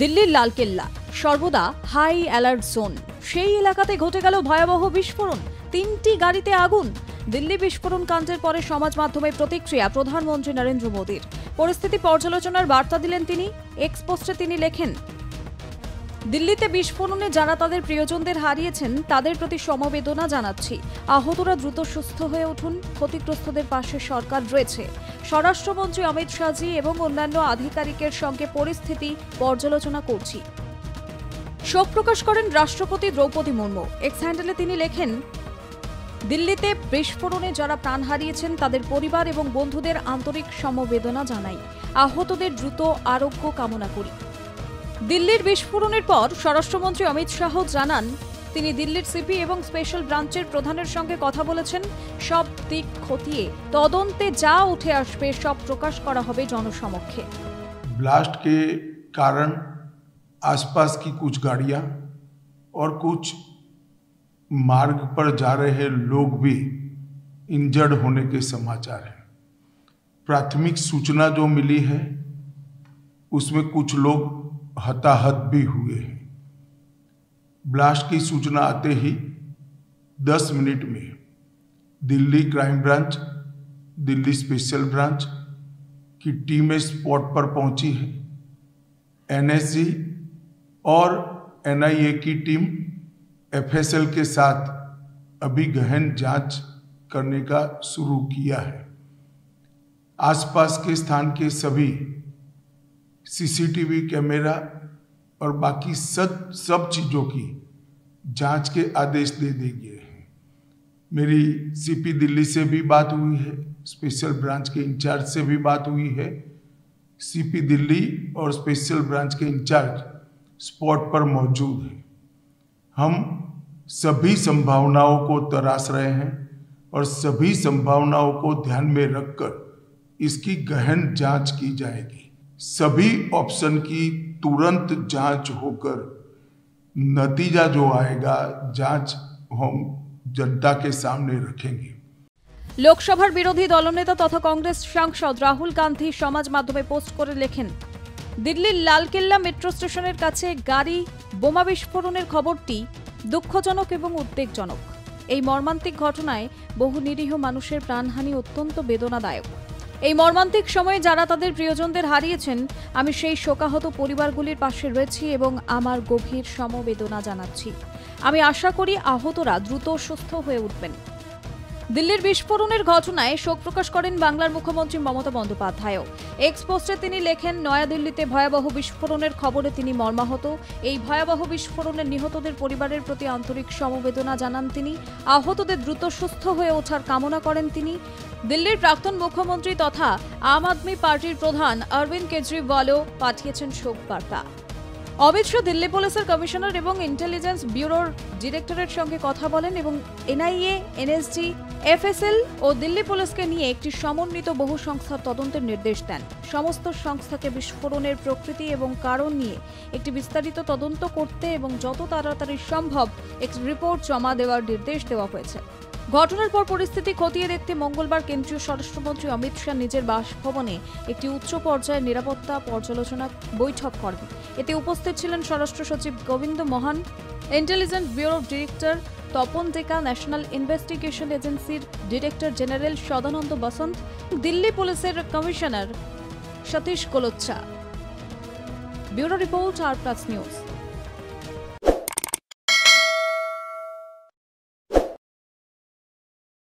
দিল্লির লালকেল্লা সর্বদা high alert zone. সেই এলাকাতে ঘটে গেল ভয়াবহ বিস্ফোরণ, 3টি গাড়িতে আগুন। দিল্লি বিস্ফোরণ কাণ্ডের পরে সমাজ মাধ্যমে প্রতিক্রিয়া প্রধানমন্ত্রী নরেন্দ্র মোদীর। পরিস্থিতি পর্যালোচনার বার্তা দিলেন তিনি। এক্স পোস্টে তিনি লেখেন, দিল্লিতে বিস্ফোরণে যারা তাদের প্রিয়জনদের হারিয়েছেন তাদের প্রতি সমবেদনা জানাচ্ছি। আহতরা দ্রুত সুস্থ হয়ে উঠুন। ক্ষতিগ্রস্তদের পাশে সরকার রয়েছে। স্বরাষ্ট্রমন্ত্রী অমিত শাহজি এবং অন্যান্য আধিকারিকের সঙ্গে পরিস্থিতি পর্যালোচনা করছি। শোক প্রকাশ করেন রাষ্ট্রপতি দ্রৌপদী মুর্মু। এক্স হ্যান্ডেলে তিনি লেখেন, দিল্লিতে বিস্ফোরণে যারা প্রাণ হারিয়েছেন তাদের পরিবার এবং বন্ধুদের আন্তরিক সমবেদনা জানাই। আহতদের দ্রুত আরোগ্য কামনা করি। দিল্লির বিস্ফোরণের পর স্বরাষ্ট্রমন্ত্রী অমিত শাহ জানান, তিনি দিল্লির সিপি এবং স্পেশাল ব্রাঞ্চের প্রধানের সঙ্গে কথা বলেছেন। সব দিক খতিয়ে তদন্তে যা উঠে আসবে সব প্রকাশ করা হবে জনসমক্ষে। ब्लास्ट के कारण आसपास की कुछ गाड़ियां और कुछ मार्ग पर जा रहे लोग भी इंजर्ड होने के समाचार हैं। प्राथमिक सूचना जो मिली है उसमें कुछ लोग हताहत भी हुए हैं। ब्लास्ट की सूचना आते ही 10 मिनट में Delhi crime branch, Delhi special branch की टीमें स्पॉट पर पहुंची है। एनएसजी और एनआईए की टीम एफएसएल के साथ अभी गहन जांच करने का शुरू किया है। आसपास के स्थान के सभी सीसीटीवी कैमरा और बाकी सब चीज़ों की जांच के आदेश दे दिए हैं। मेरी सीपी दिल्ली से भी बात हुई है, स्पेशल ब्रांच के इंचार्ज से भी बात हुई है। सीपी दिल्ली और स्पेशल ब्रांच के इंचार्ज स्पॉट पर मौजूद हैं। हम सभी संभावनाओं को तराश रहे हैं और सभी संभावनाओं को ध्यान में रखकर इसकी गहन जांच की जाएगी। सभी ऑप्शन की तुरंत जांच होकर नतीजा जो आएगा जांच हम जनता के सामने रखेंगे। লোকসভার বিরোধী দলনেতা তথা কংগ্রেস সাংসদ রাহুল গান্ধী সমাজ মাধ্যমে পোস্ট করে লেখেন, দিল্লির লালকেল্লা মেট্রো স্টেশনের কাছে গাড়ি বোমা বিস্ফোরণের খবরটি দুঃখজনক এবং উদ্বেগজনক। এই মর্মান্তিক ঘটনায় বহু নিরীহ মানুষের প্রাণহানি অত্যন্ত বেদনাদায়ক। এই মর্মান্তিক সময়ে যারা তাদের প্রিয়জনদের হারিয়েছেন, আমি সেই শোকাহত পরিবারগুলির পাশে রয়েছি এবং আমার গভীর সমবেদনা জানাচ্ছি। আমি আশা করি আহতরা দ্রুত সুস্থ হয়ে উঠবেন। দিল্লির বিস্ফোরণের ঘটনায় শোক প্রকাশ করেন বাংলার মুখ্যমন্ত্রী মমতা বন্দ্যোপাধ্যায়ও। এক্স পোস্টে তিনি লেখেন, নয়াদিল্লিতে ভয়াবহ বিস্ফোরণের খবরে তিনি মর্মাহত। এই ভয়াবহ বিস্ফোরণে নিহতদের পরিবারের প্রতি আন্তরিক সমবেদনা জানান তিনি। আহতদের দ্রুত সুস্থ হয়ে ওঠার কামনা করেন তিনি। দিল্লির প্রাক্তন মুখ্যমন্ত্রী তথা আম আদমি পার্টির প্রধান অরবিন্দ কেজরিওয়ালও পাঠিয়েছেন শোক বার্তা। অমিত শাহ দিল্লি পুলিশের কমিশনার এবং ইন্টেলিজেন্স ব্যুরোর ডিরেক্টরের সঙ্গে কথা বলেন এবং এনআইএ, এনএসজি, এফএসএল ও দিল্লি পুলিশকে নিয়ে একটি সমন্বিত বহু সংস্থার তদন্তের নির্দেশ দেন। সমস্ত সংস্থাকে বিস্ফোরণের প্রকৃতি এবং কারণ নিয়ে একটি বিস্তারিত তদন্ত করতে এবং যত তাড়াতাড়ি সম্ভব একটি রিপোর্ট জমা দেওয়ার নির্দেশ দেওয়া হয়েছে। ঘটনার পর পরিস্থিতি খতিয়ে দেখতে মঙ্গলবার কেন্দ্রীয় স্বরাষ্ট্রমন্ত্রী অমিত শাহ নিজের বাসভবনে একটি উচ্চ পর্যায়ের নিরাপত্তা পর্যালোচনা বৈঠক করেন। এতে উপস্থিত ছিলেন স্বরাষ্ট্র সচিব গোবিন্দ মোহন, ইন্টেলিজেন্স ব্যুরোর ডিরেক্টর তপন ডেকা, ন্যাশনাল ইনভেস্টিগেশন এজেন্সির ডিরেক্টর জেনারেল সদানন্দ বসন্ত, দিল্লি পুলিশের কমিশনার সতীশ গোলোচ্ছা। ব্যুরো রিপোর্ট আর প্লাস নিউজ।